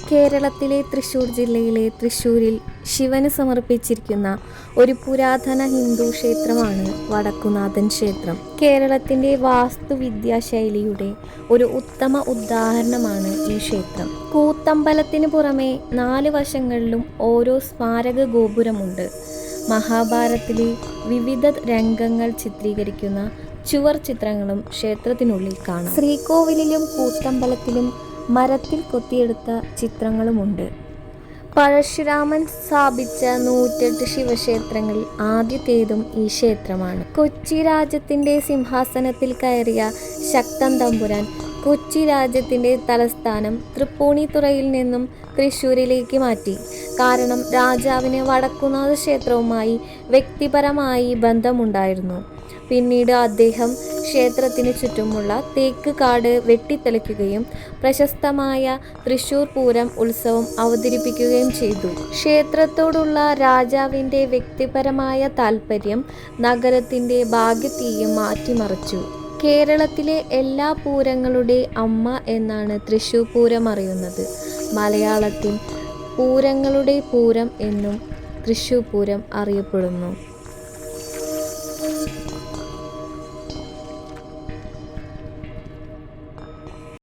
കേരളത്തിലെ തൃശ്ശൂർ ജില്ലയിലെ തൃശ്ശൂരിൽ ശിവന് സമർപ്പിച്ചിരിക്കുന്ന ഒരു പുരാതന ഹിന്ദു ക്ഷേത്രമാണ് വടക്കുംനാഥൻ ക്ഷേത്രം. കേരളത്തിൻ്റെ വാസ്തുവിദ്യാശൈലിയുടെ ഒരു ഉത്തമ ഉദാഹരണമാണ് ഈ ക്ഷേത്രം. കൂത്തമ്പലത്തിന് പുറമെ 4 വശങ്ങളിലും ഓരോ സ്മാരക ഗോപുരമുണ്ട്. മഹാഭാരതത്തിലെ വിവിധ രംഗങ്ങൾ ചിത്രീകരിക്കുന്ന ചുവർ ചിത്രങ്ങളും ക്ഷേത്രത്തിനുള്ളിൽ കാണാം. ശ്രീകോവിലിലും കൂത്തമ്പലത്തിലും മരത്തിൽ കൊത്തിയെടുത്ത ചിത്രങ്ങളുമുണ്ട്. പരശുരാമൻ സ്ഥാപിച്ച 108 ശിവക്ഷേത്രങ്ങളിൽ ആദ്യത്തേതും ഈ ക്ഷേത്രമാണ്. കൊച്ചി രാജ്യത്തിൻ്റെ സിംഹാസനത്തിൽ കയറിയ ശക്തൻ തമ്പുരാൻ കൊച്ചി രാജ്യത്തിൻ്റെ തലസ്ഥാനം തൃപ്പൂണിത്തുറയിൽ നിന്നും തൃശ്ശൂരിലേക്ക് മാറ്റി. കാരണം രാജാവിന് വടക്കുംനാഥ ക്ഷേത്രവുമായി വ്യക്തിപരമായി ബന്ധമുണ്ടായിരുന്നു. പിന്നീട് അദ്ദേഹം ക്ഷേത്രത്തിന് ചുറ്റുമുള്ള തേക്ക് കാട് വെട്ടിത്തെളിക്കുകയും പ്രശസ്തമായ തൃശ്ശൂർ പൂരം ഉത്സവം അവതരിപ്പിക്കുകയും ചെയ്തു. ക്ഷേത്രത്തോടുള്ള രാജാവിൻ്റെ വ്യക്തിപരമായ താൽപ്പര്യം നഗരത്തിൻ്റെ ഭാഗ്യത്തെയും മാറ്റിമറിച്ചു. കേരളത്തിലെ എല്ലാ പൂരങ്ങളുടെ അമ്മ എന്നാണ് തൃശ്ശൂർ പൂരം അറിയുന്നത്. മലയാളത്തിൽ പൂരങ്ങളുടെ പൂരം എന്നും തൃശ്ശൂർ പൂരം അറിയപ്പെടുന്നു.